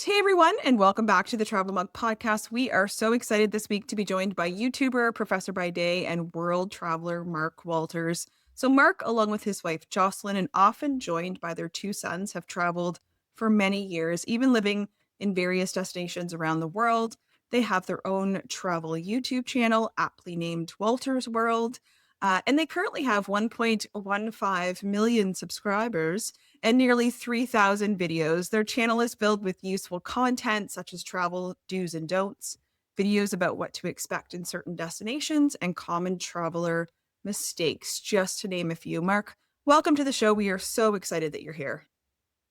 Hey everyone, and welcome back to the Travel Mug Podcast. We are so excited this week to be joined by YouTuber, Professor by Day, and world traveler Mark Wolters. So Mark, along with his wife Jocelyn, and often joined by their two sons, have traveled for many years, even living in various destinations around the world. They have their own travel YouTube channel, aptly named Wolters World, and they currently have 1.15 million subscribers and nearly 3,000 videos. Their channel is filled with useful content such as travel do's and don'ts, videos about what to expect in certain destinations, and common traveler mistakes, just to name a few. Mark, welcome to the show. We are so excited that you're here.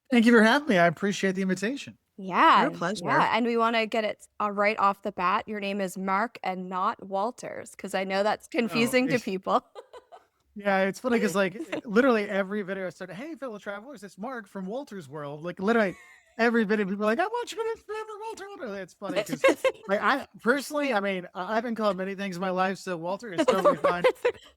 Thank you for having me. I appreciate the invitation. Our Yeah, pleasure. and we want to get it right off the bat. Your name is Mark and not Walters, because I know that's Oh, confusing to people. yeah, it's funny because literally every video I started, hey, fellow travelers, it's Mark from Wolters World. Like literally every video, people are like, I'm watching it forever, Walter. It's funny because I personally, I've been called many things in my life, so Walter is totally fine.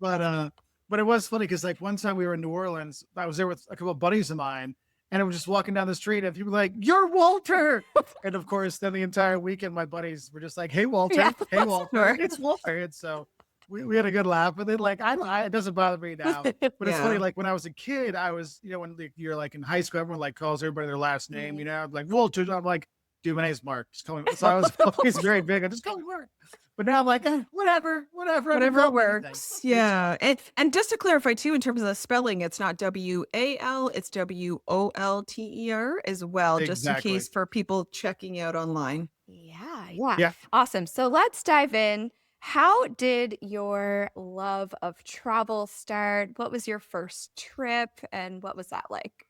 But it was funny because like one time we were in New Orleans, I was there with a couple of buddies of mine, and I was just walking down the street, and people were like, "You're Walter!" And of course, then the entire weekend, my buddies were just like, "Hey, Walter! Yeah, Hey, Walter! sure. It's Walter!" And so we had a good laugh. But then, like, it doesn't bother me now. But it's Yeah. funny, like when I was a kid, I was, when you're like in high school, everyone like calls everybody their last name, like Walter. I'm like, dude, my name's Mark. Just call me. So I was always very big. I just call me Mark. But now I'm like, whatever. Whatever works. Yeah. And just to clarify too, in terms of the spelling, it's not WAL, it's WOLTER as well, just in Exactly. case for people checking out online. Yeah. Yeah. Awesome. So let's dive in. How did your love of travel start? What was your first trip, and what was that like?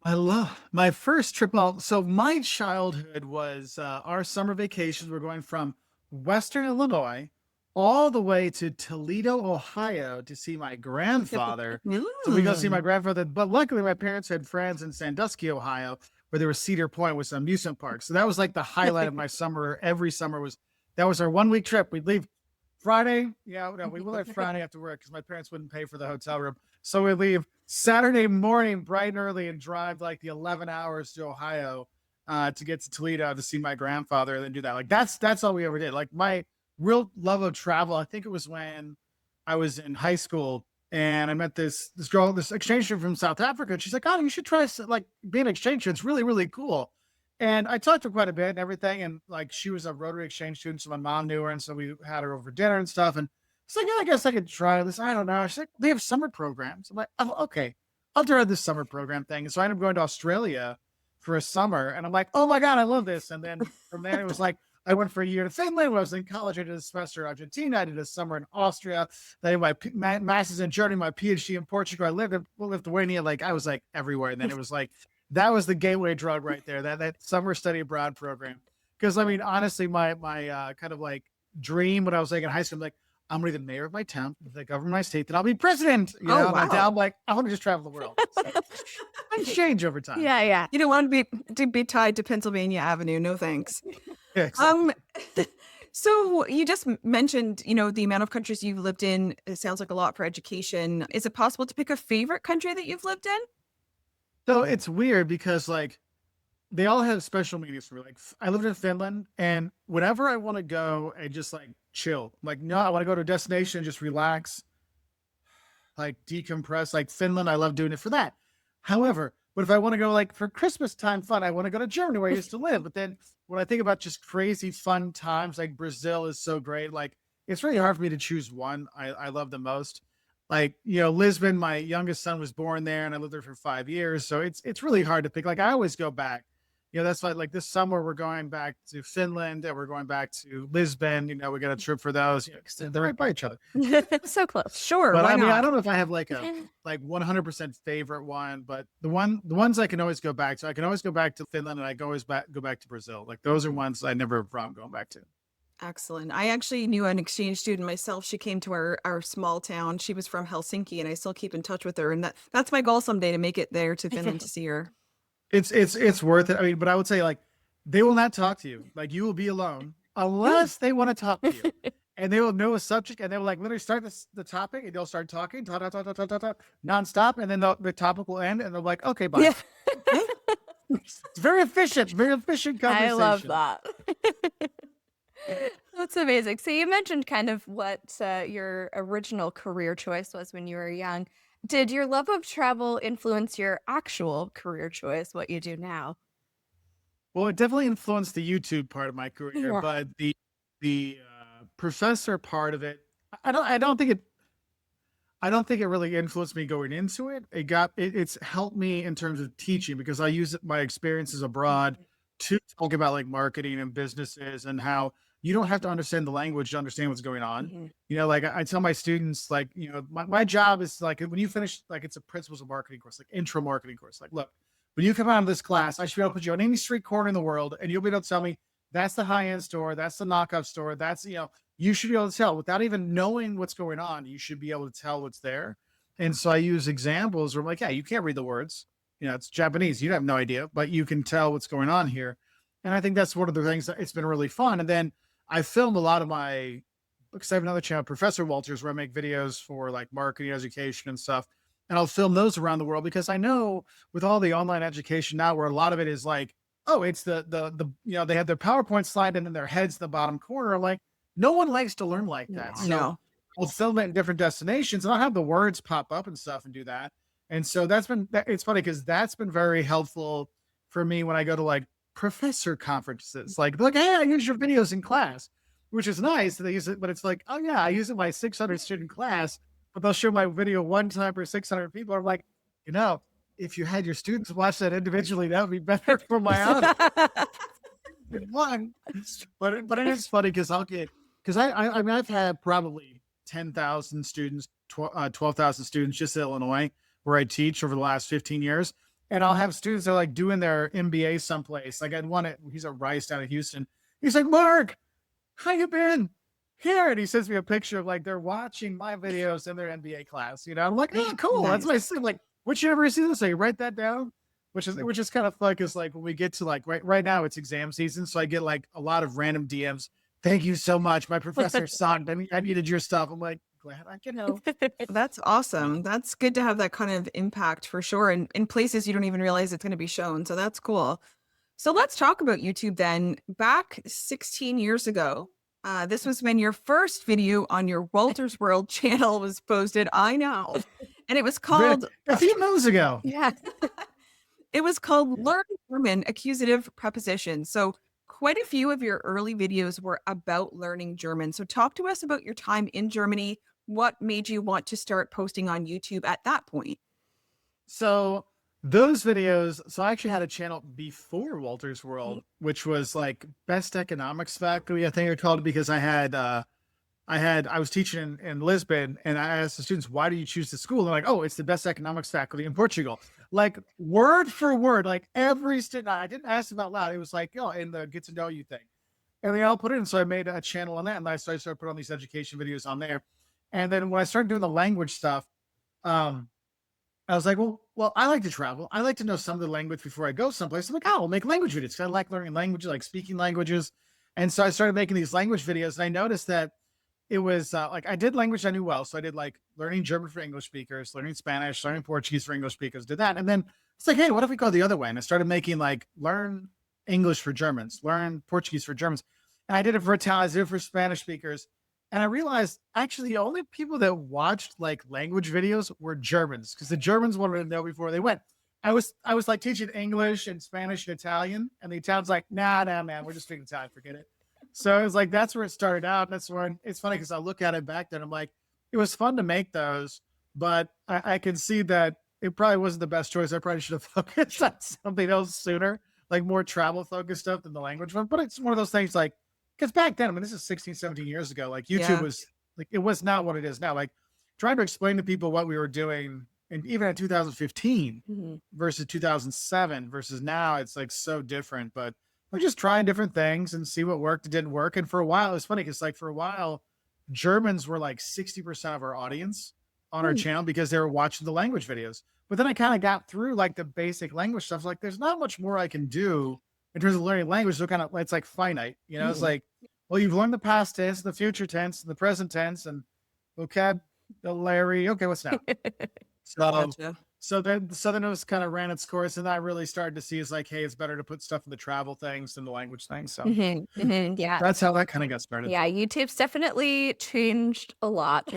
I love my first trip. So my childhood was our summer vacations. We're going from Western Illinois all the way to Toledo, Ohio to see my grandfather. So we go see my grandfather. But luckily, my parents had friends in Sandusky, Ohio, where there was Cedar Point, with some amusement park. So that was like the highlight of my summer. Every summer that was our 1 week trip. We'd leave Friday. Yeah, no, we would leave Friday after work because my parents wouldn't pay for the hotel room. So we leave Saturday morning bright and early and drive like the 11 hours to Ohio to get to Toledo to see my grandfather and then do that. Like that's all we ever did. Like my real love of travel, I think it was when I was in high school and I met this girl, this exchange student from South Africa. And she's like, "Oh, you should try like being an exchange student. It's really, really cool." And I talked to her quite a bit and everything. And like she was a Rotary exchange student, so my mom knew her, and so we had her over dinner and stuff. And it's like, yeah, I guess I could try this. I don't know. She's like, they have summer programs. I'm like, oh, okay, I'll try this summer program thing. And so I ended up going to Australia for a summer. And I'm like, oh my God, I love this. And then from there, it was like, I went for a year to Finland. When I was in college, I did a semester in Argentina. I did a summer in Austria. Then my master's in Germany, my PhD in Portugal. I lived in Lithuania. Like I was like everywhere. And then it was like, that was the gateway drug right there. That summer study abroad program. Because I mean, honestly, my kind of like dream when I was like in high school, I'm like, I'm gonna be the mayor of my town, the governor of my state, then I'll be president. Oh, My wow. town, I'm like, I want to just travel the world. So, things change over time. Yeah. You don't want to be tied to Pennsylvania Avenue. No thanks. Yeah, exactly. So you just mentioned, the amount of countries you've lived in. It sounds like a lot for education. Is it possible to pick a favorite country that you've lived in? So it's weird because like they all have special meanings for me. Like I lived in Finland, and whenever I want to go and just like chill, like no, I want to go to a destination and just relax, like decompress. Like Finland, I love doing it for that. However, but if I want to go like for Christmas time fun, I want to go to Germany where I used to live. But then when I think about just crazy fun times, like Brazil is so great. Like it's really hard for me to choose one I love the most. Like, Lisbon, my youngest son was born there and I lived there for 5 years. So it's really hard to pick. Like I always go back. That's why like this summer we're going back to Finland and we're going back to Lisbon. We got a trip for those, 'cause they're right by each other. So close. Sure. But Why I mean, not? I don't know if I have like a 100% favorite one, but the ones I can always go back to. I can always go back to Finland, and I can always go back to Brazil. Like those are ones I never have a problem going back to. Excellent. I actually knew an exchange student myself. She came to our small town. She was from Helsinki, and I still keep in touch with her. And that's my goal someday, to make it there to Finland to see her. It's worth it. I mean, but I would say like they will not talk to you. Like you will be alone unless they want to talk to you. And they will know a subject, and they will like literally start the topic, and they'll start talking, nonstop, and then the topic will end, and they're like, okay, bye. Yeah. It's very efficient I love conversation. that. That's amazing. So you mentioned kind of what your original career choice was when you were young. Did your love of travel influence your actual career choice, what you do now? Well, it definitely influenced the YouTube part of my career, Yeah. but the professor part of it, I don't think it really influenced me going into it. It's helped me in terms of teaching because I use my experiences abroad Mhm. to talk about like marketing and businesses and how you don't have to understand the language to understand what's going on. Mhm. Like I tell my students, like, my job is like when you finish, like it's a principles of marketing course, like intro marketing course. Like, look, when you come out of this class, I should be able to put you on any street corner in the world and you'll be able to tell me that's the high end store, that's the knockoff store, you should be able to tell without even knowing what's going on. You should be able to tell what's there. And so I use examples where I'm like, yeah, you can't read the words. It's Japanese. You have no idea, but you can tell what's going on here. And I think that's one of the things that it's been really fun. And then I filmed a lot of because I have another channel, Professor Wolters, where I make videos for like marketing, education, and stuff. And I'll film those around the world because I know with all the online education now, where a lot of it is like, oh, it's they have their PowerPoint slide and then their heads in the bottom corner. Like, no one likes to learn like that. No. So No. I'll film it in different destinations and I'll have the words pop up and stuff and do that. And so it's funny because that's been very helpful for me when I go to like professor conferences. Like, hey, I use your videos in class, which is nice that they use it, but it's like, oh yeah, I use it in my 600 student class, but they'll show my video one time for 600 people. I'm like, you know, if you had your students watch that individually, that would be better for my audience. One, but it is funny because I mean I've had probably 10,000 students, 12,000 students just in Illinois where I teach over the last 15 years, and I'll have students that are like doing their MBA someplace. Like he's at Rice down in Houston. He's like, Mark, how you been? Here, and he sends me a picture of like they're watching my videos in their MBA class. I'm like, oh, cool. That's what I Nice. said. Like, which university is this? So you write that down, which is kind of fun because like when we get to like right now it's exam season, so I get like a lot of random DMs. Thank you so much. My professor sucked. I needed your stuff. I'm like, glad I can help. That's awesome. That's good to have that kind of impact for sure. And in places you don't even realize it's going to be shown. So that's cool. So let's talk about YouTube then. Back 16 years ago, this was when your first video on your Wolters World channel was posted. I know. And it was called A few months ago. Yeah. it was called Learn German Accusative Prepositions. So quite a few of your early videos were about learning German. So talk to us about your time in Germany. What made you want to start posting on YouTube at that point? So those videos, so I actually had a channel before Wolters Mhm. World, which was like Best Economics Faculty, I think it called it, because I was teaching in Lisbon and I asked the students, why do you choose the school? They're like, oh, it's the best economics faculty in Portugal. Like word for word, like every student, I didn't ask them out loud. It was like, in the get to know you thing. And they all put it in. So I made a channel on that and I started putting on these education videos on there. And then when I started doing the language stuff, um, I was like, well, I like to travel. I like to know some of the language before I go someplace. I'm like, oh, I'll make language videos. 'Cause I like learning languages, like speaking languages. And so I started making these language videos and I noticed that it was like I did language I knew well. So I did like learning German for English speakers, learning Spanish, learning Portuguese for English speakers, did that. And then it's like, hey, what if we go the other way? And I started making like learn English for Germans, learn Portuguese for Germans. And I did it for Italians, I did it for Spanish speakers. And I realized actually the only people that watched like language videos were Germans because the Germans wanted to know before they went. I was like teaching English and Spanish and Italian, and the Italians like, nah, man, we're just speaking Italian, forget it. So it was like that's where it started out. That's when it's funny because I look at it back then. I'm like, it was fun to make those, but I can see that it probably wasn't the best choice. I probably should have focused on something else sooner, like more travel focused stuff than the language one. But it's one of those things like because back then, I mean, this is 16, 17 years ago. Like YouTube Yeah. was like it was not what it is now. Like trying to explain to people what we were doing, and even in 2015 Mhm. versus 2007 versus now, it's like so different. But we're just trying different things and see what worked and didn't work. And for a while, it's funny because like for a while, Germans were like 60% of our audience on our Mm. channel because they were watching the language videos. But then I kind of got through like the basic language stuff. Like there's not much more I can do in terms of learning language. So kind of it's like finite, it's Mhm. like, well, you've learned the past tense, the future tense, and the present tense, and vocabulary. Okay, what's now? So Gotcha. then it was kind of ran its course, and I really started to see is like, hey, it's better to put stuff in the travel things than the language things. So Yeah. that's how that kind of got started. Yeah, YouTube's definitely changed a lot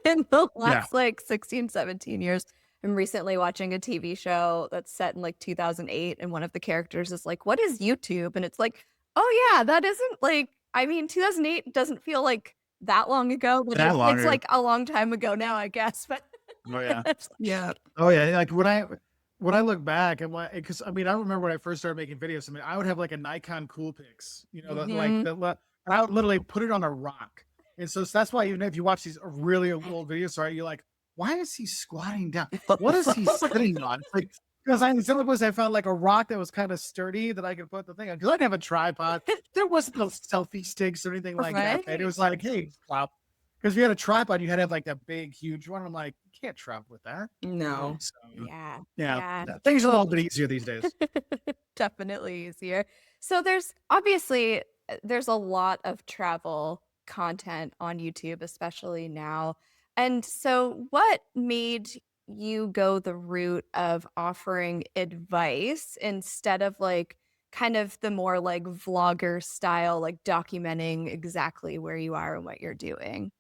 in the Yeah. last like 16, 17 years. I'm recently watching a TV show that's set in like 2008, and one of the characters is like, "What is YouTube?" And it's like, "Oh yeah, that isn't like, I mean, 2008 doesn't feel like that long ago, but That it's longer. like a long time ago now, I guess." But Oh yeah. it's Yeah. Oh yeah. Like when I look back and what, because I mean I remember when I first started making videos. I mean I would have like a Nikon Coolpix, like Mhm. and I would literally put it on a rock. And so that's why even if you watch these really old videos, right, you're like, why is he squatting down? What is he sitting on? It's like because I in some places I found like a rock that was kind of sturdy that I could put the thing on because I didn't have a tripod. There wasn't no selfie sticks or anything like that. And it Right? was like, hey, plop. Because if you had a tripod, you had to have like that big, huge one. I'm like, you can't travel with that. No. So Yeah. yeah, Yeah. things are a little bit easier these days. Definitely easier. So there's obviously there's a lot of travel content on YouTube, especially now. And so what made you go the route of offering advice instead of like kind of the more like vlogger style, like documenting exactly where you are and what you're doing?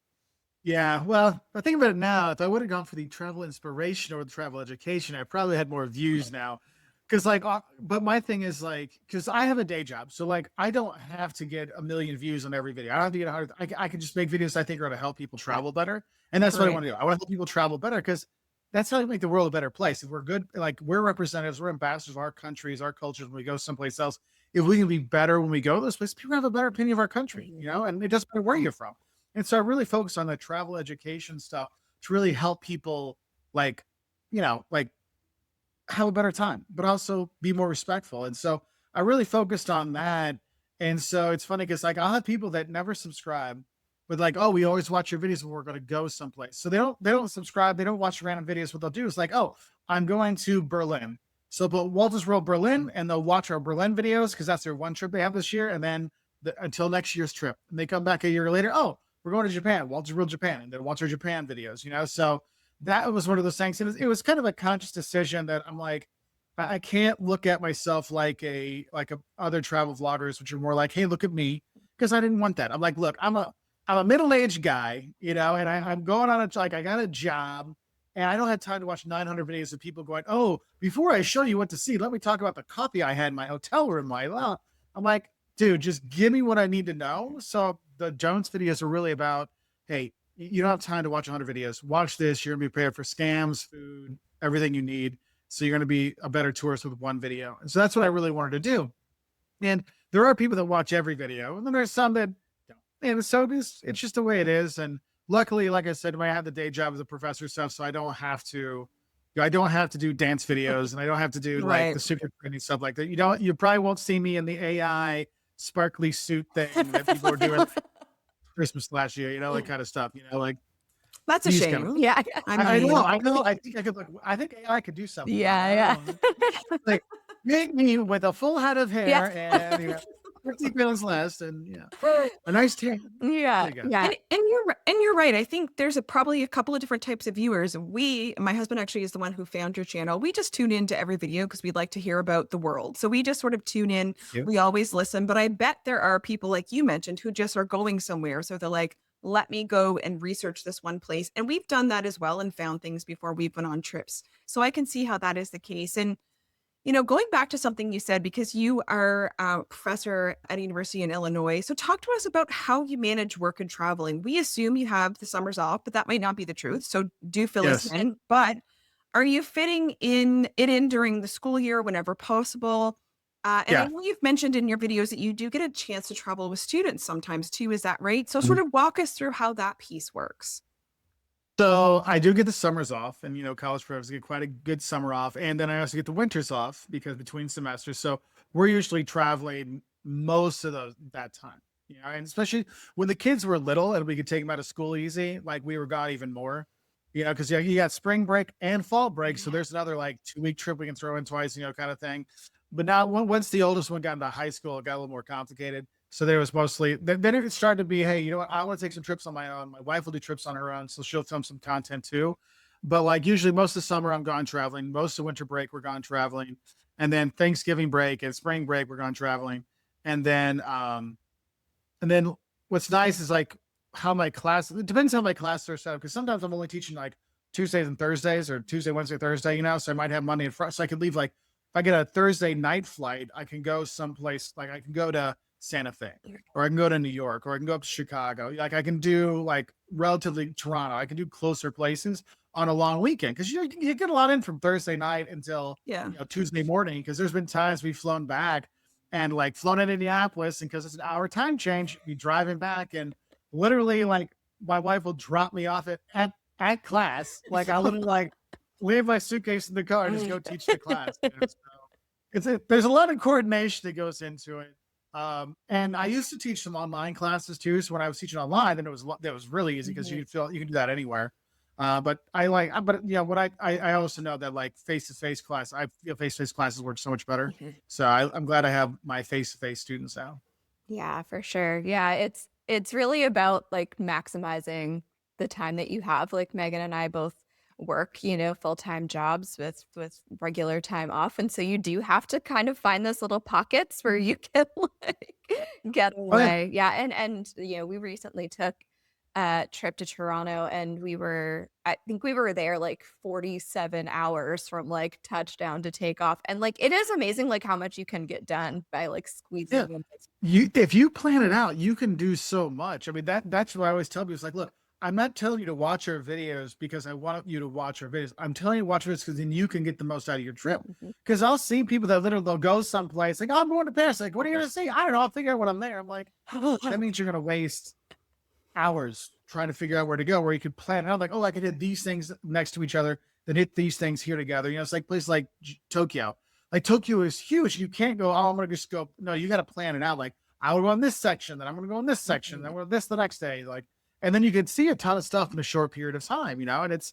Yeah, well, I think about it now. If I would have gone for the travel inspiration or the travel education, I probably had more views now. Cause like, but my thing is like, cause I have a day job. So like, I don't have to get a million views on every video. I don't have to get 100. I can just make videos I think are going to help people travel better. And that's what I Right. want to do. I want to help people travel better because that's how we make the world a better place. If we're good, like we're representatives, we're ambassadors of our countries, our cultures when we go someplace else. If we can be better when we go to those places, people have a better opinion of our country, and it doesn't matter where you're from. And so I really focus on the travel education stuff to really help people like, like have a better time, but also be more respectful. And so I really focused on that. And so it's funny because like I'll have people that never subscribe, but like, oh, we always watch your videos when we're going to go someplace. So they don't subscribe, they don't watch random videos. What they'll do is like, oh, I'm going to Berlin. So but Wolters World Berlin, and they'll watch our Berlin videos because that's their one trip they have this year. And then until next year's trip. And they come back a year later, oh, we're going to Japan, Wolters World Japan, and then watch our Japan videos. So that was one of those things. And it was kind of a conscious decision that I'm like, I can't look at myself like a other travel vloggers, which are more like, hey, look at me, because I didn't want that. I'm like, look, I'm a middle-aged guy, and I'm going on I got a job, and I don't have time to watch 900 videos of people going, oh, before I show you what to see, let me talk about the coffee I had in my hotel room. I'm like, dude, just give me what I need to know. So the Jones videos are really about, hey, you don't have time to watch 100 videos. Watch this. You're going to be prepared for scams, food, everything you need. So you're going to be a better tourist with one video. And so that's what I really wanted to do. And there are people that watch every video, and then there's some that don't. And so it's just the way it is. And luckily, like I said, I have the day job as a professor stuff, so I don't have to do dance videos, and I don't have to do like Right. the super training stuff like that. You probably won't see me in the AI sparkly suit thing that people were doing Christmas last year, that kind of stuff, like That's a these kind of. shame. Yeah. I I know, mean, I know. I think AI could do something. Yeah, I don't know. Like make me with a full head of yeah. hair and 50 pounds less, and a nice tan. Yeah, There you go. yeah. and you're right. I think there's probably a couple of different types of viewers. My husband actually is the one who found your channel. We just tune into every video because we'd like to hear about the world. So we just sort of tune in. You. We always listen, but I bet there are people like you mentioned who just are going somewhere. So they're like, let me go and research this one place. And we've done that as well and found things before we've went on trips. So I can see how that is the case. And going back to something you said, because you are a professor at a university in Illinois. So talk to us about how you manage work and traveling. We assume you have the summers off, but that might not be the truth. So do fill us Yes. in. But are you fitting in during the school year whenever possible? And I Yeah. know you've mentioned in your videos that you do get a chance to travel with students sometimes too. Is that right? So Mhm. sort of walk us through how that piece works. So I do get the summers off, and college professors get quite a good summer off, and then I also get the winters off because between semesters. So we're usually traveling most of that time. And especially when the kids were little and we could take them out of school easy, like we were gone even more. Because you got spring break and fall break, so there's another like 2-week trip we can throw in twice, kind of thing. But now once the oldest one got into high school, it got a little more complicated. So there was mostly then it started to be, hey, you know what? I want to take some trips on my own. My wife will do trips on her own, so she'll film some content too. But like usually most of the summer I'm gone traveling. Most of winter break we're gone traveling. And then Thanksgiving break and spring break we're gone traveling. And then and then what's nice is like how my class, it depends how my classes are set up. Cause sometimes I'm only teaching like Tuesdays and Thursdays or Tuesday, Wednesday, Thursday, so I might have Monday and Friday. So I could leave like, if I get a Thursday night flight, I can go someplace, like I can go to Santa Fe or I can go to New York or I can go up to Chicago. Like I can do like relatively Toronto. I can do closer places on a long weekend. Cause you get a lot in from Thursday night until Yeah. Tuesday morning. Cause there's been times we've flown back and like flown in Indianapolis, and because it's an hour time change, be driving back and literally like my wife will drop me off at class. Like I literally like leave my suitcase in the car and just go teach the class. So there's a lot of coordination that goes into it. And I used to teach some online classes too. So when I was teaching online, then that was really easy because you can do that anywhere. But what I also know that like face-to-face class, I feel face-to-face classes work so much better. So I'm glad I have my face-to-face students now. Yeah, for sure. Yeah, it's really about like maximizing the time that you have. Like Megan and I both work, full-time jobs with regular time off. And so you do have to kind of find those little pockets where you can like get Oh yeah. away. Yeah. And we recently took a trip to Toronto and I think we were there like 47 hours from like touchdown to takeoff. And like it is amazing like how much you can get done by like squeezing Yeah. in. If you plan it out, you can do so much. I mean, that's what I always tell people. It's like, look, I'm not telling you to watch our videos because I want you to watch our videos. I'm telling you to watch videos because then you can get the most out of your trip. Because I'll see people that literally they'll go someplace like, oh, I'm going to Paris. Like, what are you going to see? I don't know. I'll figure out when I'm there. I'm like, that means you're going to waste hours trying to figure out where to go, where you could plan out like, oh, I could hit these things next to each other, then hit these things here together. It's like places like Tokyo. Like Tokyo is huge. You can't go, oh, I'm going to just go. No, you got to plan it out. Like I would go in this section, then I'm going to go in this section, then we're this the next day. Like, and then you can see a ton of stuff in a short period of time, and it's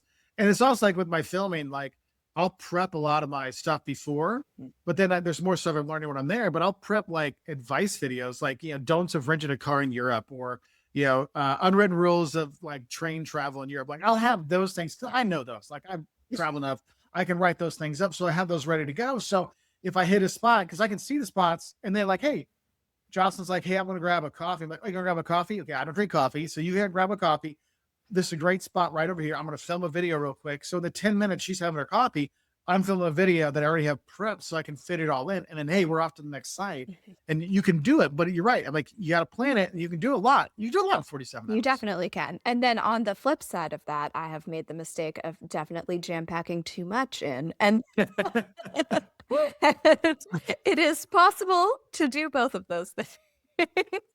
also like with my filming, like I'll prep a lot of my stuff before, but then there's more stuff I'm learning when I'm there, but I'll prep like advice videos, like, don'ts of renting a car in Europe or, unwritten rules of like train travel in Europe. Like I'll have those things. I know those, like I've traveled enough. I can write those things up. So I have those ready to go. So if I hit a spot, cause I can see the spots and they're like, hey, Jocelyn's like, hey, I'm going to grab a coffee. I'm like, oh, you're going to grab a coffee? Okay. I don't drink coffee. So you can grab a coffee. This is a great spot right over here. I'm going to film a video real quick. So in the 10 minutes she's having her coffee, I'm filming a video that I already have prepped so I can fit it all in. And then, hey, we're off to the next site and you can do it. But you're right. I'm like, you got to plan it and you can do a lot. You do a lot in 47 You minutes. definitely can. And then on the flip side of that, I have made the mistake of definitely jam packing too much in. And it is possible to do both of those things.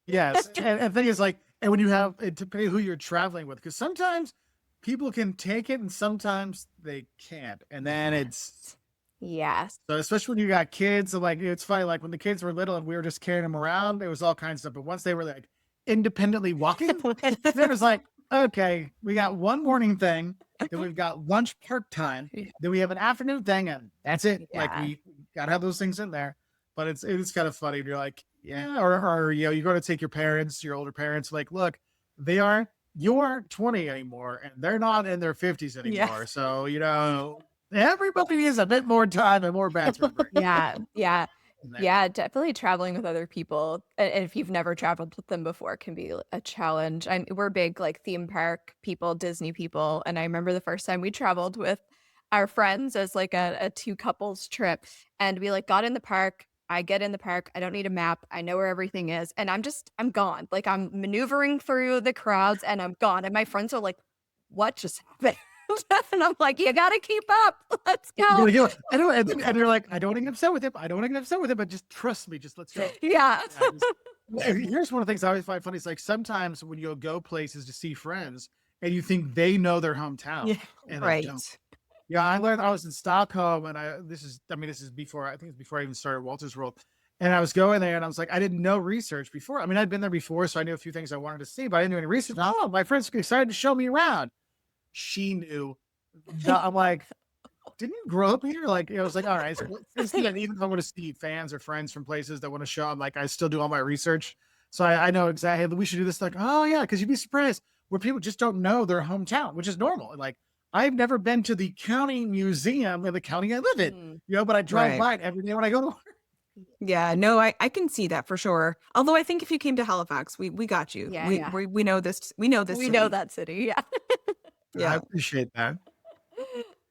Yes. And the thing is like, and when you have it depending who you're traveling with, because sometimes people can take it and sometimes they can't. And then it's, Yes. so especially when you got kids, and like it's funny, like when the kids were little and we were just carrying them around, it was all kinds of stuff. But once they were like independently walking, it was like, okay, we got one morning thing, then we've got lunch part time, then we have an afternoon thing, and that's it. Yeah. Like we gotta have those things in there. But it's kind of funny. You're like, yeah, or you go to take your older parents, like, look, you aren't 20 anymore, and they're not in their 50s anymore. Yeah. So everybody needs a bit more time and more bathroom break. Yeah. Yeah. in there. Yeah, definitely traveling with other people, and if you've never traveled with them before, can be a challenge. We're big like theme park people, Disney people, and I remember the first time we traveled with our friends as like a two couples trip, and we like got in the park. I get in the park. I don't need a map. I know where everything is, and I'm gone. Like I'm maneuvering through the crowds, and I'm gone. And my friends are like, "What just happened?" And I'm like, "You got to keep up. Let's go." I know, and they're like, I don't want to get upset with him. I don't want to get upset with him, but just trust me. Just let's go. Yeah. Here's one of the things I always find funny. It's like sometimes when you go places to see friends and you think they know their hometown. Yeah. And they Right. don't. Yeah, I learned I was in Stockholm and this is before, I think it's before I even started Wolters World. And I was going there and I was like, I didn't know research before. I mean, I'd been there before, so I knew a few things I wanted to see, but I didn't do any research. Oh, my friends excited to show me around. She knew. I'm like, didn't you grow up here? Like, I was like, all right. So even if I want to see fans or friends from places that want to show, I'm like, I still do all my research. So I know exactly, we should do this. Like, oh yeah, because you'd be surprised where people just don't know their hometown, which is normal. Like, I've never been to the county museum in the county I live in, Mm, but I drive Right. by it every day when I go to work. Yeah, no, I can see that for sure. Although I think if you came to Halifax, we got you. yeah, We yeah. we know this We know city. that city. Yeah. I Yeah. appreciate that.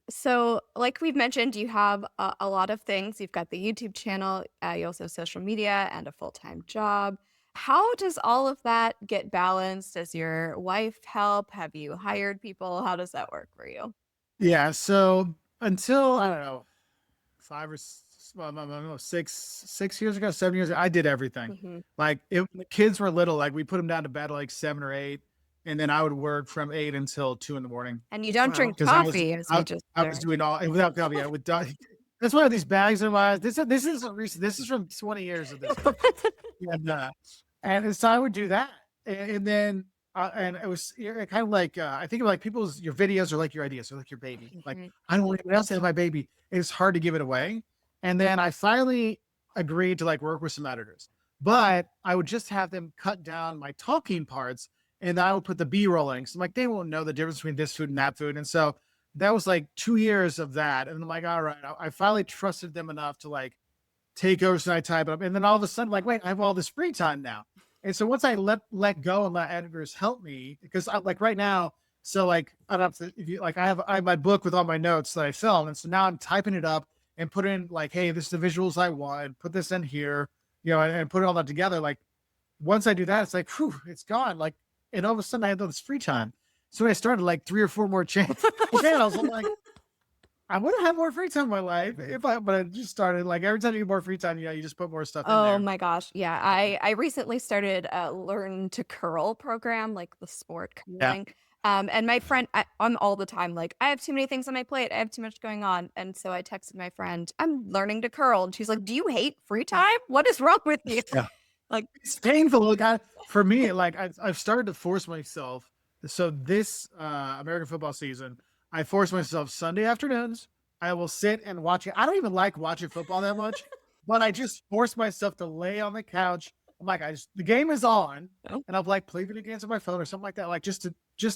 So, like we've mentioned, you have a lot of things. You've got the YouTube channel, you also have social media and a full time job. How does all of that get balanced? Does your wife help? Have you hired people? How does that work for you? Yeah. So until I don't know, 6 years ago, 7 years ago, I did everything. Hmm. Like when the kids were little, like we put them down to bed at like 7 or 8, and then I would work from 8 until 2 in the morning And you don't drink Wow. because coffee, as we just I was learned. doing all and without coffee. I would die. That's why these bags are mine. This is recent. This is from 20 years of this. And so I would do that, and then and it was kind of like I think of like people's your videos are like your ideas, are like your baby. Like Mhm. I don't want anyone else to have my baby. It's hard to give it away. And then I finally agreed to like work with some editors, but I would just have them cut down my talking parts, and I would put the B-roll in. So I'm like, they won't know the difference between this food and that food. And so that was like 2 years of that. And I'm like, all right, I finally trusted them enough to like take over, so I type it up. And then all of a sudden, like, wait, I have all this free time now. And so once I let go and let editors help me, because I, like right now, so like I don't have to, if you like I have my book with all my notes that I filmed. And so now I'm typing it up and put in like, hey, this is the visuals I want, put this in here, and put it all that together. Like once I do that, it's like, whew, it's gone. Like, and all of a sudden I had all this free time. So I started like 3 or 4 more channels. I'm like, I would have had more free time in my life but I just started like every time you get more free time, you just put more stuff in Oh there. my gosh. Yeah. I recently started a learn to curl program, like the sport Yeah. curling. And my friend, I'm all the time like, I have too many things on my plate. I have too much going on. And so I texted my friend, I'm learning to curl. And she's like, do you hate free time? What is wrong with you? Yeah. Like, It's painful. Look, for me, like I've started to force myself. So this American football season, I force myself Sunday afternoons. I will sit and watch it. I don't even like watching football that much, but I just force myself to lay on the couch. I'm like, the game is on, oh, and I'll like play video games on my phone or something like that. Like just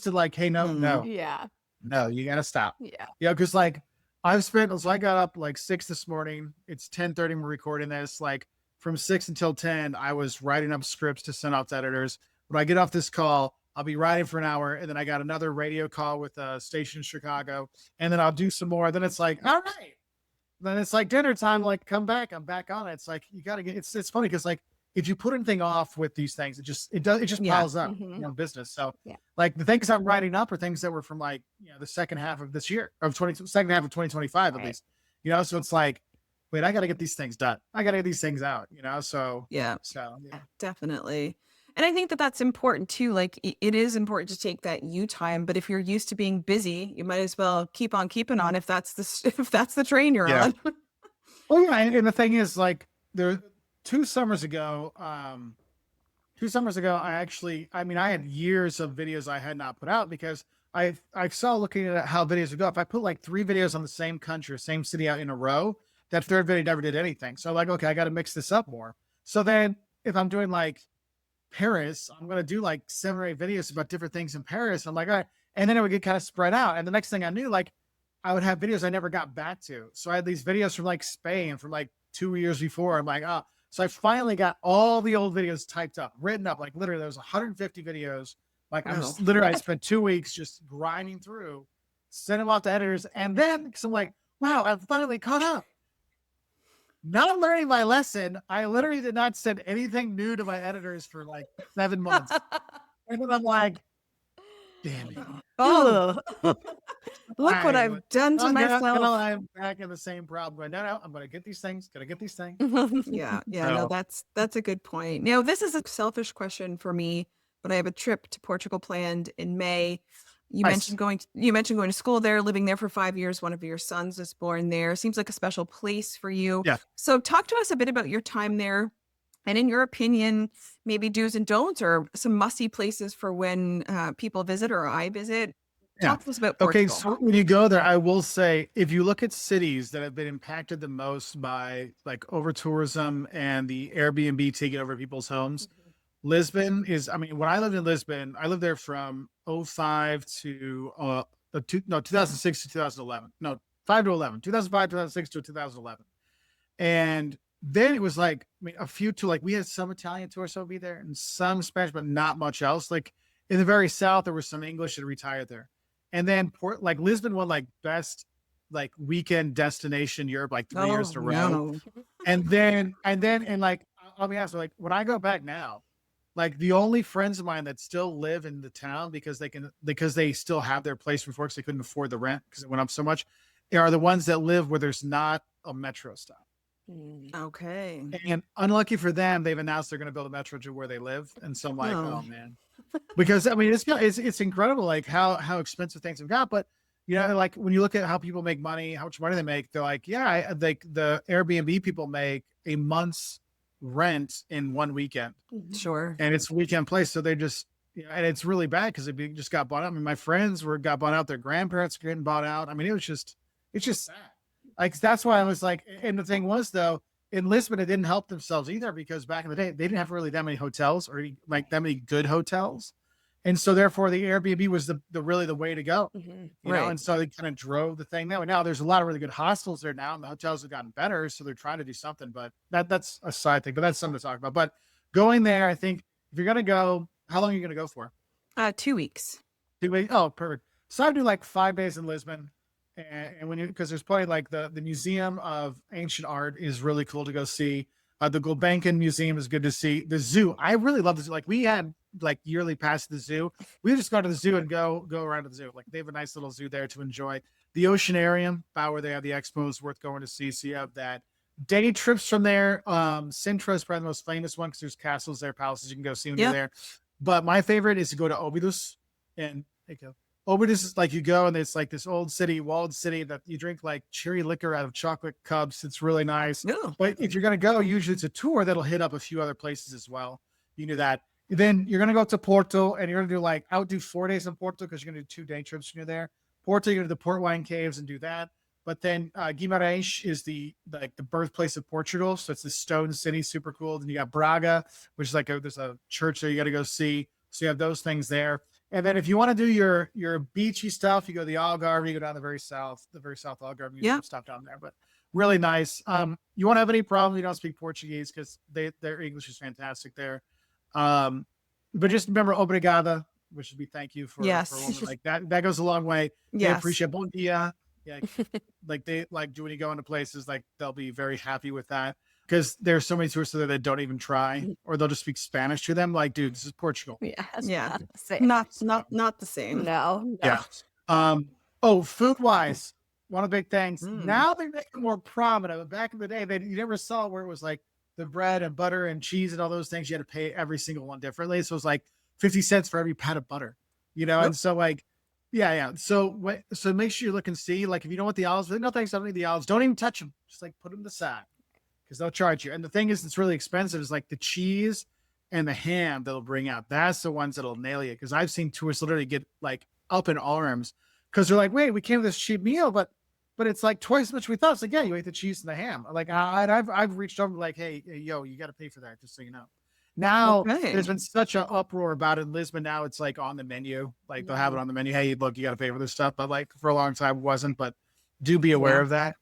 to like, hey, no, Mhm. no, yeah. no, you gotta stop. Yeah. Yeah, because like so I got up like 6 this morning. It's 10:30. We're recording this. Like from 6 until 10, I was writing up scripts to send off to editors. When I get off this call, I'll be writing for an hour, and then I got another radio call with a station in Chicago, and then I'll do some more. Then it's like, all right. Then it's like dinner time. Like, come back. I'm back on it. It's like you gotta get. It's funny because like if you put anything off with these things, it just Yeah. piles up, Hmm. business. So Yeah. like the things I'm writing up are things that were from like the second half of this year of second half of 2025 at Right. least. So it's like, wait, I got to get these things done. I got to get these things out. So Yeah. yeah. Yeah, definitely. And I think that that's important too. Like it is important to take that you time, but if you're used to being busy, you might as well keep on keeping on if that's if that's the train you're Yeah. on. Oh yeah, and the thing is, like, there 2 summers ago, I had years of videos I had not put out because I saw looking at how videos would go. If I put like 3 videos on the same country or same city out in a row, that third video never did anything. So like, okay, I got to mix this up more. So then if I'm doing like Paris, I'm gonna do like 7 or 8 videos about different things in Paris. I'm like, all right, and then it would get kind of spread out. And the next thing I knew, like I would have videos I never got back to. So I had these videos from like Spain from like 2 years before. I'm like, oh, so I finally got all the old videos typed up, written up. Like literally, there was 150 videos. Like I Wow. was literally, I spent 2 weeks just grinding through, sending them off to editors, and then because I'm like, wow, I've finally caught up. Not learning my lesson, I literally did not send anything new to my editors for like 7 months. And then I'm like, damn it. Oh, look what I I've done to myself. I'm back in the same problem. Going, no, I'm going to get these things. Going to get these things. Yeah, yeah, no, So, that's a good point. Now, this is a selfish question for me, but I have a trip to Portugal planned in May. nice. You mentioned going to school there, living there for 5 years. One of your sons was born there. Seems like a special place for you. Yeah. So talk to us a bit about your time there. And in your opinion, maybe do's and don'ts or some must-see places for when people visit or I visit. Yeah. Talk to us about Okay. Portugal. So when you go there, I will say, if you look at cities that have been impacted the most by like over tourism and the Airbnb taking over people's homes, Lisbon is, when I lived in Lisbon, I lived there from '05 to 2006 to 2011. No, 5 to 11, 2005, 2006 to 2011. And then it was like, I mean, a few to like, we had some Italian tourists that would be there and some Spanish, but not much else. Like in the very South, there was some English that retired there. And then like Lisbon won like best like weekend destination Europe, like 3 years in a row. no. And like, I'll be honest, like when I go back now, like the only friends of mine that still live in the town because they still have their place before because they couldn't afford the rent because it went up so much, are the ones that live where there's not a metro stop. Okay. And unlucky for them, they've announced they're going to build a metro to where they live. And so I'm like, Oh. oh man, because I mean, it's incredible, like how expensive things have got. But you know, like when you look at how people make money, how much money they make, they're like, yeah, like the Airbnb people make a month's rent in one weekend, Sure. and it's a weekend place. So they just, you know, and it's really bad because they just got bought out. I mean, my friends got bought out. Their grandparents were getting bought out. I mean, it's just sad. Like that's why I was like, and the thing was though, in Lisbon, it didn't help themselves either because back in the day, they didn't have really that many hotels or like that many good hotels. And so therefore the Airbnb was the really the way to go, you know? Right. And so they kind of drove the thing that way. Now there's a lot of really good hostels there now and the hotels have gotten better. So they're trying to do something, but that's a side thing, but that's something to talk about. But going there, I think if you're going to go, how long are you going to go for? 2 weeks. 2 weeks. Oh, perfect. So I do like 5 days in Lisbon. And when because there's probably like the Museum of Ancient Art is really cool to go see. The Gulbenkian Museum is good to see. The zoo, I really love the zoo. Like we had like yearly pass to the zoo. We just go to the zoo and go around to the zoo. Like they have a nice little zoo there to enjoy. The Oceanarium, where they have the expo, is worth going to see. So you have that. Day trips from there. Sintra is probably the most famous one because there's castles there, palaces you can go see when you're there. But my favorite is to go to Óbidos, and Óbidos is like you go and it's like this old city, walled city that you drink like cherry liquor out of chocolate cups. It's really nice. Yeah. But if you're going to go, usually it's a tour that'll hit up a few other places as well. You do that. Then you're going to go to Porto and you're going to do like, I would do 4 days in Porto because you're going to do 2 day trips when you're there. Porto, you're going to do the Port Wine Caves and do that. But then Guimarães is the birthplace of Portugal. So it's the stone city, super cool. Then you got Braga, which is like there's a church there you got to go see. So you have those things there. And then if you want to do your beachy stuff, you go to the Algarve, you go down the very south Algarve. You can stop down there, but really nice. You won't have any problem. You don't speak Portuguese because their English is fantastic there. But just remember obrigada, which would be thank you for a woman like that. That goes a long way. They appreciate bon dia. Yeah, like they like when you go into places like they'll be very happy with that because there's so many tourists there that don't even try or they'll just speak Spanish to them. Like, dude, this is Portugal. Yeah. Not the same. No. Yeah. Food wise, one of the big things. Now they make it more prominent. But back in the day, you never saw where it was like the bread and butter and cheese and all those things. You had to pay every single one differently. So it was like 50 cents for every pat of butter, you know? And so like, yeah. So make sure you look and see, like, if you don't want the olives, no thanks, I don't need the olives. Don't even touch them. Just like put them aside because they'll charge you. And the thing is, it's really expensive is like the cheese and the ham that'll bring out. That's the ones that'll nail you. Cause I've seen tourists literally get like up in arms because they're like, wait, we came to this cheap meal, but it's like twice as much we thought. It's like, yeah, you ate the cheese and the ham. Like I've reached over like, hey, yo, you got to pay for that. Just so you know. Now there's been such an uproar about it in Lisbon. Now it's like on the menu, like they'll have it on the menu. Hey, look, you got to pay for this stuff. But like for a long time it wasn't, but do be aware of that.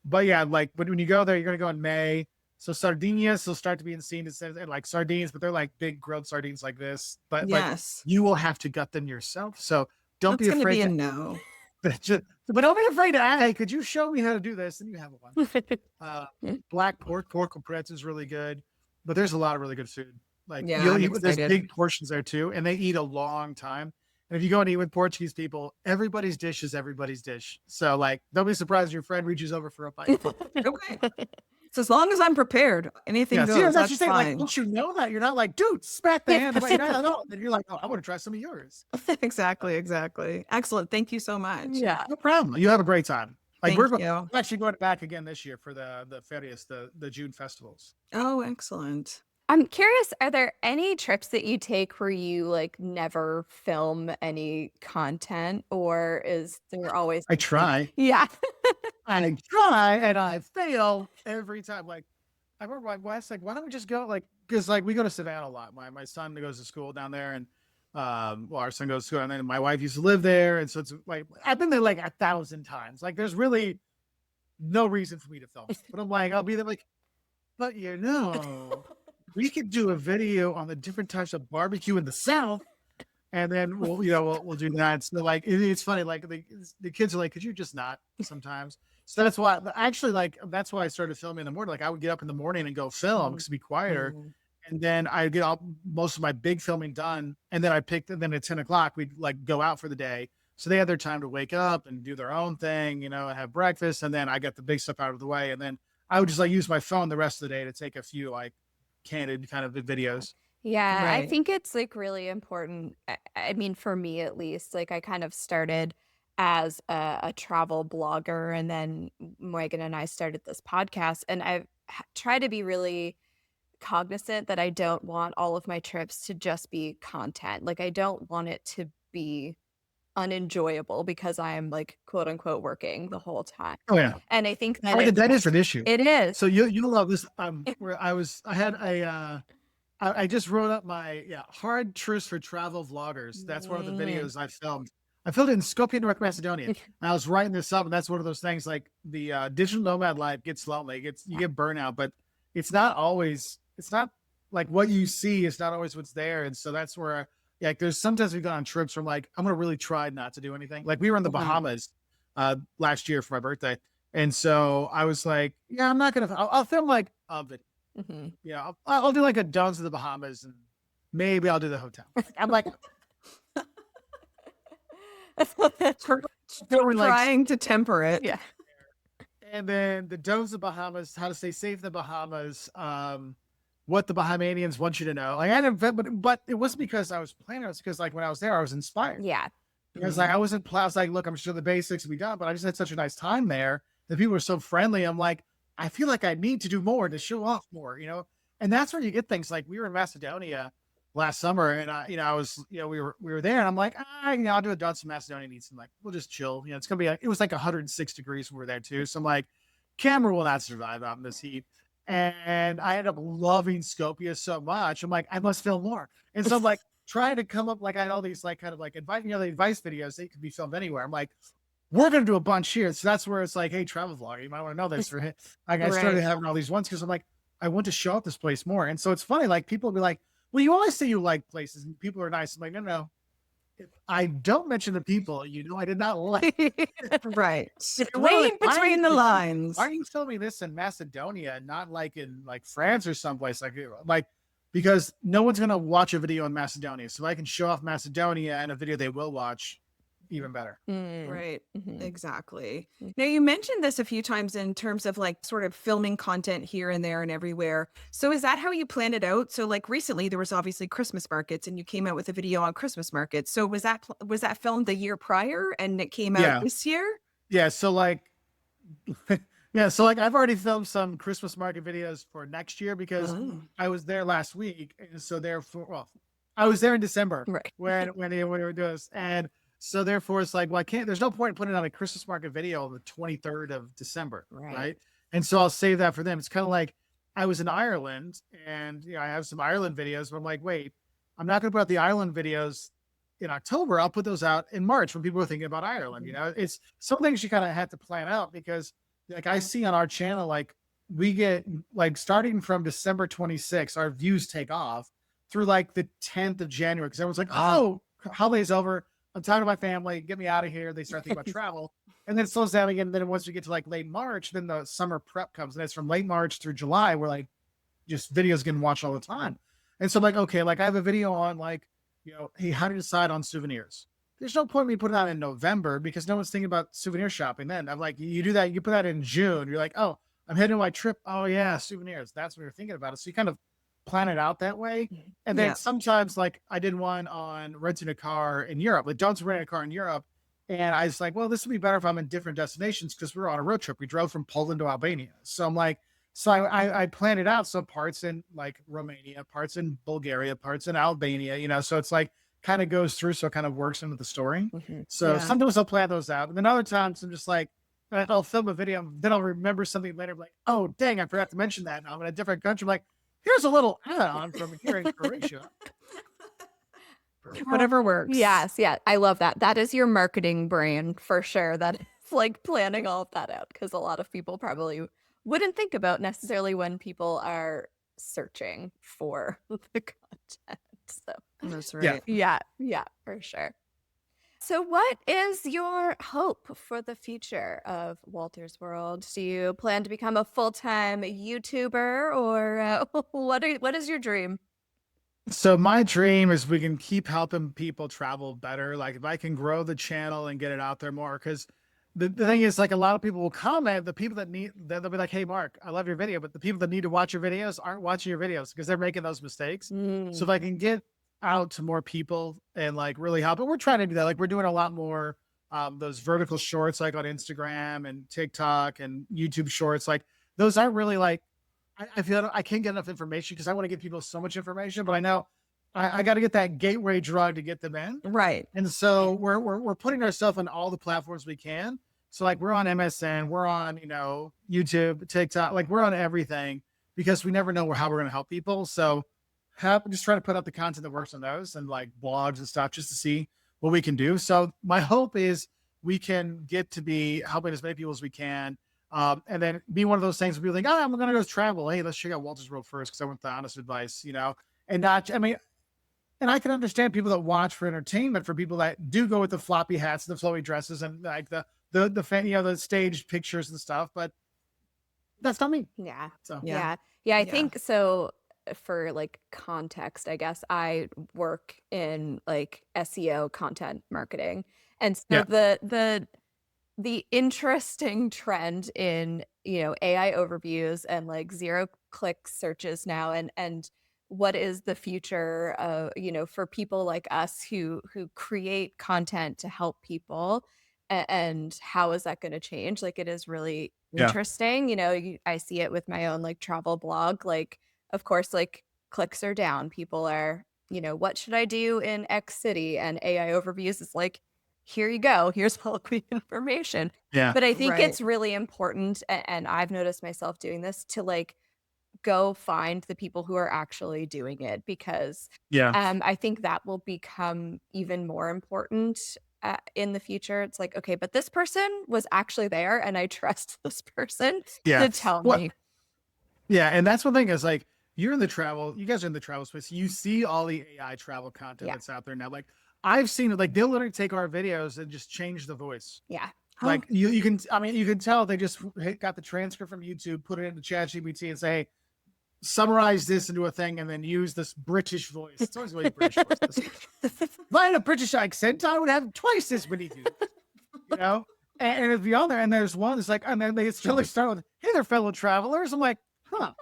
But yeah, like, but when you go there, you're going to go in May. So sardinias will start to be seen as like sardines, but they're like big grilled sardines like this, but like you will have to gut them yourself. So don't be afraid. Be a no. But don't be afraid to ask, hey, could you show me how to do this? And you have one. Black pork with pretz is really good. But there's a lot of really good food. Like there's big portions there too, and they eat a long time. And if you go and eat with Portuguese people, everybody's dish is everybody's dish. So like, don't be surprised if your friend reaches over for a bite. Okay. So as long as I'm prepared, anything goes. Yeah, that's fine. like, don't you know that? You're not like, dude, smack the hand. Then you're like, oh, I want to try some of yours. Exactly. Excellent. Thank you so much. Yeah. No problem. You have a great time. Like we're actually going back again this year for the ferias, the June festivals. Oh, excellent. I'm curious, are there any trips that you take where you like never film any content, or is there always I try. Yeah. I try and I fail every time. Like I remember my wife's like, why don't we just go? Like, because like we go to Savannah a lot. My son goes to school down there, and Well, our son goes to school, and then my wife used to live there. And so it's like, I've been there like 1,000 times. Like, there's really no reason for me to film. But I'm like, I'll be there like, but we could do a video on the different types of barbecue in the South. And then we'll do that. So like, it's funny. Like the kids are like, could you just not sometimes? So that's why actually, like, that's why I started filming in the morning. Like I would get up in the morning and go film because it'd be quieter. Mhm. And then I get all most of my big filming done. And then and then at 10 o'clock, we'd like go out for the day. So they had their time to wake up and do their own thing, have breakfast. And then I got the big stuff out of the way. And then I would just like use my phone the rest of the day to take a few like candid kind of videos. Yeah, I Right. think it's like really important. I mean, for me at least, like I kind of started as a travel blogger, and then Megan and I started this podcast, and I've tried to be really cognizant that I don't want all of my trips to just be content. Like I don't want it to be unenjoyable because I am like quote unquote working the whole time. Oh yeah. And I think that That is an issue. it is. So you'll love this. Where I had I just wrote up my hard truths for travel vloggers. That's one of the Mm. videos I filmed. I filmed it in Skopje, North Macedonia. And I was writing this up, and that's one of those things like the digital nomad life gets lonely. You get burnout, but it's not like what you see is not always what's there. And so that's where like there's sometimes we've gone on trips where I'm like, I'm gonna really try not to do anything. Like we were in the Mhm. Bahamas last year for my birthday. And so I was like, yeah, I'm not gonna I'll film like a video. Mhm. I'll do like a Downs to the Bahamas, and maybe I'll do the hotel. I'm like, Tr- filming like, Trying to temper it. Yeah. and then the Downs of the Bahamas, how to stay safe in the Bahamas, what the Bahamanians want you to know. Like I didn't, but it wasn't because I was planning. It was because like when I was there, I was inspired. Yeah. Because like I was like, look, I'm sure the basics will be done, but I just had such a nice time there. The people were so friendly. I'm like, I feel like I need to do more to show off more. And that's where you get things like we were in Macedonia last summer, and I was, we were there, and I'm like, I'll do a Dance in Macedonia. Needs some like, we'll just chill. It's gonna be like, it was like 106 degrees when we were there too. So I'm like, camera will not survive out in this heat. And I ended up loving Skopje so much. I'm like, I must film more. And so I'm like trying to come up, like I had all these like kind of like the advice videos, they could be filmed anywhere. I'm like, we're gonna do a bunch here. So that's where it's like, hey, travel vlogger, you might want to know this for him. Like I started Right. having all these ones because I'm like, I want to show up this place more. And so it's funny, like people will be like, well, you always say you like places and people are nice. I'm like, no. If I don't mention the people, I did not like. Right. Well, Read between the lines. Why are you filming this in Macedonia and not like in like France or someplace like because no one's gonna watch a video in Macedonia. So if I can show off Macedonia and a video they will watch, even better. Mm. Right. Mhm. Exactly. Mm. Now, you mentioned this a few times in terms of like sort of filming content here and there and everywhere. So, is that how you planned it out? So, like recently, there was obviously Christmas markets, and you came out with a video on Christmas markets. So, was that filmed the year prior, and it came out Yeah. this year? Yeah. So like so like I've already filmed some Christmas market videos for next year because Oh. I was there last week. And so therefore I was there in December Right. when we were doing this. And so therefore it's like, well, there's no point in putting out a Christmas market video on the 23rd of December. Right. Right. And so I'll save that for them. It's kind of like I was in Ireland and I have some Ireland videos, but I'm like, wait, I'm not going to put out the Ireland videos in October. I'll put those out in March when people are thinking about Ireland. It's some things you kind of have to plan out because like I see on our channel, like we get like starting from December 26th, our views take off through like the 10th of January. Cause everyone's like, oh, holiday's over. I'm talking to my family. Get me out of here. They start thinking about travel. And then it slows down again. And then once we get to like late March, then the summer prep comes. And it's from late March through July. We're like just videos getting watched all the time. And so I'm like, okay, like I have a video on like, hey, how to decide on souvenirs. There's no point in me putting that in November because no one's thinking about souvenir shopping then. I'm like, you do that, you put that in June. You're like, oh, I'm heading on my trip. Oh yeah, souvenirs. That's what you're thinking about it. So you kind of plan it out that way. And then Yeah. sometimes like I did one on renting a car in Europe. Like John's renting a car in Europe. And I was like, well, this would be better if I'm in different destinations because we were on a road trip. We drove from Poland to Albania. So I'm like, so I planned it out. So parts in like Romania, parts in Bulgaria, parts in Albania, so it's like kind of goes through. So it kind of works into the story. Mhm. So Yeah. sometimes I'll plan those out. And then other times I'm just like, I'll film a video. Then I'll remember something later. I'm like, oh, dang, I forgot to mention that. I'm in a different country. I'm like, here's a little add-on from here in Croatia. Whatever works. Yes, yeah, I love that. That is your marketing brain for sure. That is like planning all of that out because a lot of people probably wouldn't think about necessarily when people are searching for the content. So, That's Yeah. right. yeah, for sure. So, what is your hope for the future of Wolters World? Do you plan to become a full-time YouTuber, or what is your dream? So my dream is we can keep helping people travel better. Like if I can grow the channel and get it out there more, because the thing is, like a lot of people will comment, the people that need, they'll be like, "Hey, Mark, I love your video," but the people that need to watch your videos aren't watching your videos because they're making those mistakes. So if I can get out to more people and like really help, and we're trying to do that. Like we're doing a lot more those vertical shorts, like on Instagram and TikTok and YouTube shorts. Like those aren't really like I feel I can't get enough information because I want to give people so much information, but I know I got to get that gateway drug to get them in. Right. And so we're putting ourselves on all the platforms we can. So like we're on MSN, we're on, YouTube, TikTok, like we're on everything because we never know how we're going to help people. So just try to put out the content that works on those and like blogs and stuff just to see what we can do. So my hope is we can get to be helping as many people as we can. And then be one of those things where people think, oh, I'm going to go travel. Hey, let's check out Wolters World first because I want the honest advice, and not, I mean, and I can understand people that watch for entertainment, for people that do go with the floppy hats, the flowy dresses, and like the staged pictures and stuff. But that's not me. Yeah. So Yeah. Yeah, I Yeah. think so. For like context, I guess I work in like SEO content marketing. And so yeah, the interesting trend in, AI overviews and like zero click searches now, and what is the future for people like us who create content to help people, and how is that going to change? Like it is really yeah, interesting. I see it with my own like travel blog. Like, of course, like clicks are down. People are, what should I do in X city? And AI overviews is like, here you go. Here's all the information. yeah, But I think Right. it's really important, and I've noticed myself doing this, to like go find the people who are actually doing it, because yeah, I think that will become even more important in the future. It's like, okay, but this person was actually there, and I trust this person yeah. to tell What? me. Yeah, and that's one thing is like you guys are in the travel space. You see all the AI travel content Yeah. that's out there now. Like I've seen it, like they'll literally take our videos and just change the voice. Yeah. Like you can, I mean, you can tell they just got the transcript from YouTube, put it into ChatGPT and say, hey, summarize this into a thing and then use this British voice. It's always really British voice. If I had a British accent, I would have twice as many views, And it'd be on there, and there's one that's like, and then they still start with, hey there, fellow travelers. I'm like, huh,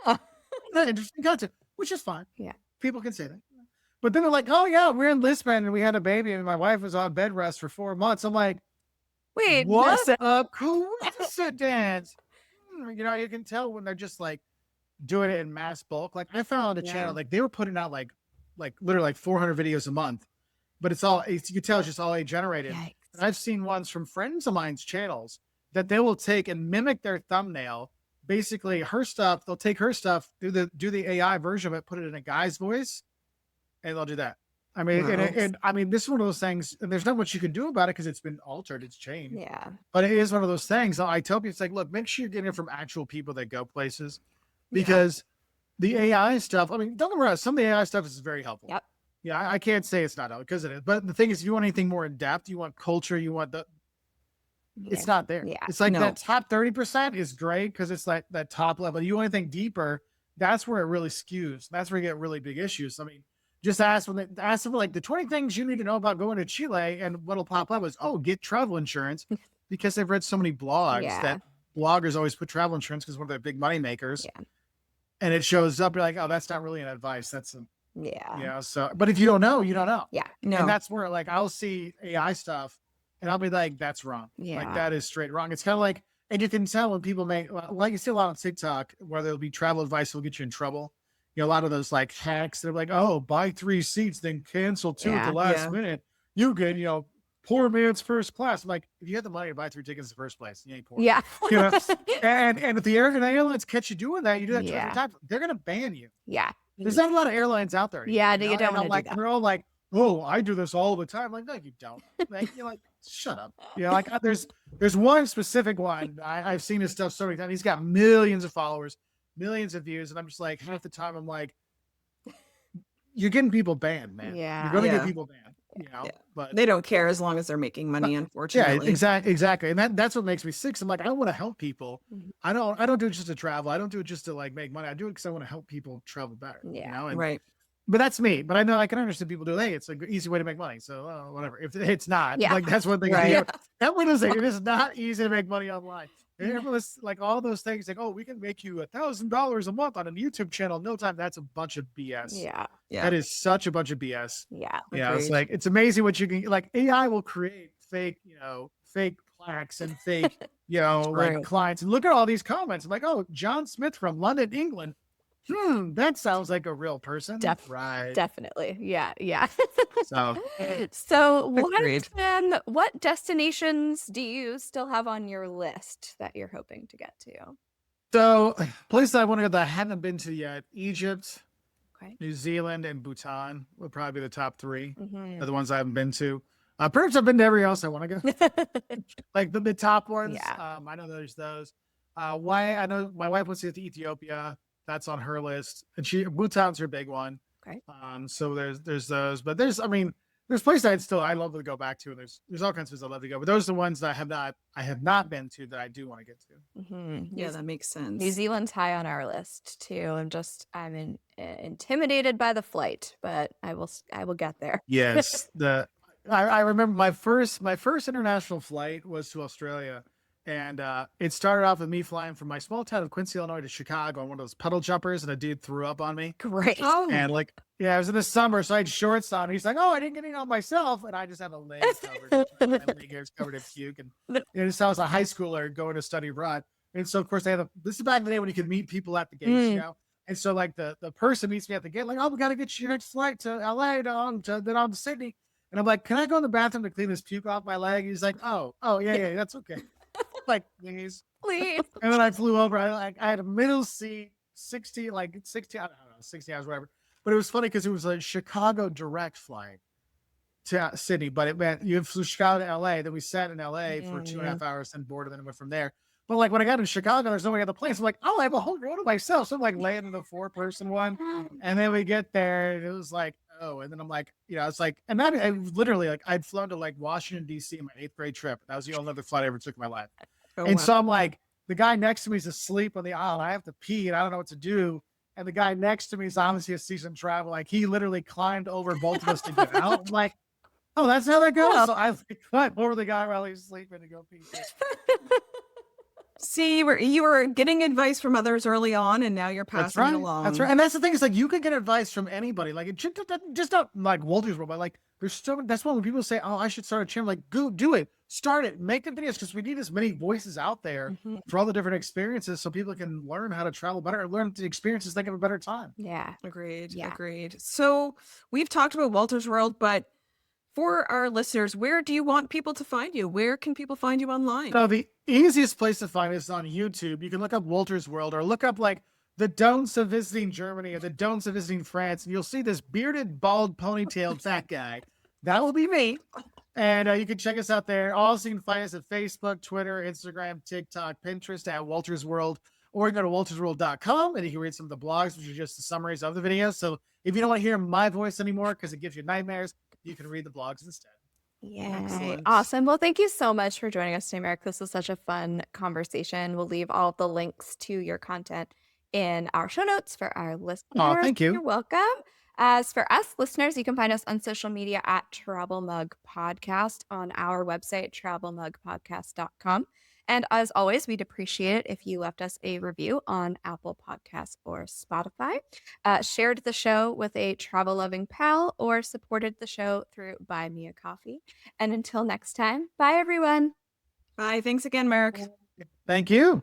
that's interesting content, which is fine. Yeah. People can say that. But then they're like, oh yeah, we're in Lisbon and we had a baby and my wife was on bed rest for 4 months. I'm like, Wait, what a coincidence. You can tell when they're just like doing it in mass bulk. Like I found a channel, like they were putting out like literally like 400 videos a month, but you can tell it's just all AI generated. Yikes. And I've seen ones from friends of mine's channels that they will take and mimic their thumbnail. Basically her stuff, they'll take her stuff, do the AI version of it, put it in a guy's voice, and they'll do that. I mean, Wow. and I mean, this is one of those things, and there's not much you can do about it because it's been altered, it's changed. Yeah. But it is one of those things. I tell people, it's like, look, make sure you're getting it from actual people that go places, because the AI stuff, I mean, don't get me wrong, some of the AI stuff is very helpful. Yep. Yeah, I can't say it's not, because it is. But the thing is, if you want anything more in depth, you want culture, you want it's not there. Yeah. It's like No. that top 30% is great because it's like that top level. You want anything deeper, that's where it really skews. That's where you get really big issues. I mean, just ask them like the 20 things you need to know about going to Chile, and what'll pop up is, oh, get travel insurance, because they've read so many blogs Yeah. that bloggers always put travel insurance because one of their big money makers. Yeah. And it shows up, you're like, oh, that's not really an advice. That's Yeah. so, but if you don't know, you don't know. Yeah. No. And that's where like I'll see AI stuff and I'll be like, that's wrong. Yeah. Like that is straight wrong. It's kind of like, and you can tell when people make, like you see a lot on TikTok where there'll be travel advice that will get you in trouble. A lot of those like hacks, they're like, oh, buy 3 seats, then cancel 2 at the last minute. You get, poor man's first class. I'm like, if you had the money to buy 3 tickets in the first place, you ain't poor. Yeah. And if the airlines catch you doing that, you do that 20 Yeah. times, they're going to ban you. Yeah. There's not a lot of airlines out there. Yeah, you don't And I'm wanna do like, that. they're all like, oh, I do this all the time. Like, no, you don't. Like, you're like, shut up. You know, like there's one specific one. I've seen his stuff so many times. He's got millions of followers, millions of views, and I'm just like, half the time I'm like, you're getting people banned, man. You're Yeah. gonna get Yeah. people banned, you know. Yeah. But They don't care as long as they're making money, yeah, unfortunately. exactly. And that's what makes me sick. So I'm like, I want to help people. Mhm. I don't do it just to travel. I don't do it just to like make money. I do it because I want to help people travel better. You Yeah. know, and Right. but that's me. But I know I can understand people do. Hey, it's an easy way to make money. So whatever. If it's not, Yeah. like that's one thing. Right. Yeah, that one is like, it is not easy to make money online. And everyone's like all those things like, oh, we can make you $1,000 a month on a YouTube channel. No time. That's a bunch of BS. Yeah. Yeah. That is such a bunch of BS. Yeah. Yeah, it's Agreed. like it's amazing what you can like. AI will create fake, fake plaques and fake, like True. clients. And look at all these comments. I'm like, oh, John Smith from London, England. That sounds like a real person. Right. Definitely. Yeah. Yeah. So So Agreed. what destinations do you still have on your list that you're hoping to get to? So places I want to go that I haven't been to yet: Egypt, Okay. New Zealand, and Bhutan would probably be the top 3. Mhm. Are the ones I haven't been to. Pretty much I've been to everywhere else I want to go. Like the top ones. Yeah. I know there's those. Why I know my wife wants to get to Ethiopia. That's on her list, and Bhutan's her big one. Okay. So there's those, but there's places I love to go back to, and there's all kinds of places I love to go, but those are the ones that I have not been to that I do want to get to. Mhm. Yeah, that makes sense. New Zealand's high on our list too. I'm intimidated by the flight, but I will get there. Yes, I remember my first international flight was to Australia, and it started off with me flying from my small town of Quincy, Illinois, to Chicago on one of those puddle jumpers, and a dude threw up on me. Great. Oh, And like, yeah, it was in the summer, so I had shorts on. He's like, "Oh, I didn't get any on myself," and I just had a leg covered. My leg hairs covered in puke, and this I was a high schooler going to study abroad, and so of course this is back in the day when you could meet people at the gates, And so like the person meets me at the gate, like, "Oh, we got to get you your next flight to LA, then on to Sydney," and I'm like, "Can I go in the bathroom to clean this puke off my leg?" He's like, "Oh, yeah, that's okay." Like, please. Please. And then I flew over. I had a middle seat, 60, I don't know, 60 hours, whatever. But it was funny because it was a Chicago direct flight to Sydney, but it meant you flew Chicago to LA. Then we sat in LA for 2.5 hours, then boarded, and then went from there. But like when I got to Chicago, there's nobody on the plane. So I'm like, oh, I have a whole row to myself. So I'm like laying in the 4-person one. And then we get there, and it was like, oh, and then I'm like, it's like, and that I literally like I'd flown to like Washington, D.C. in my 8th grade trip. That was the only other flight I ever took in my life. And so I'm like, the guy next to me is asleep on the aisle. I have to pee and I don't know what to do. And the guy next to me is obviously a seasoned travel. Like he literally climbed over both of us to get out. I'm like, oh, that's how that goes. So I climbed over the guy while he's sleeping to go pee. See, you were getting advice from others early on, and now you're passing it along. That's right. And that's the thing is like you can get advice from anybody. Like it just not like Wolters World, but like there's so that's why when people say, "Oh, I should start a channel," like go do it, start it, make the videos because we need as many voices out there for all the different experiences, so people can learn how to travel better, or learn the experiences, they have a better time. Yeah. Agreed. Yeah. Agreed. So we've talked about Wolters World, but for our listeners, where do you want people to find you? Where can people find you online? So the easiest place to find us is on YouTube. You can look up Wolters World or look up like the don'ts of visiting Germany or the don'ts of visiting France, and you'll see this bearded, bald, ponytailed fat guy. That will be me. And you can check us out there. Also, you can find us at Facebook, Twitter, Instagram, TikTok, Pinterest at Wolters World, or you can go to woltersworld.com and you can read some of the blogs, which are just the summaries of the videos. So if you don't want to hear my voice anymore because it gives you nightmares, you can read the blogs instead. Yeah. Excellent. Awesome. Well, thank you so much for joining us today, Merrick. This was such a fun conversation. We'll leave all of the links to your content in our show notes for our listeners. Oh, thank you. You're welcome. As for us listeners, you can find us on social media at Travel Mug Podcast, on our website, travelmugpodcast.com. And as always, we'd appreciate it if you left us a review on Apple Podcasts or Spotify, shared the show with a travel-loving pal, or supported the show through Buy Me a Coffee. And until next time, bye, everyone. Bye. Thanks again, Merrick. Thank you.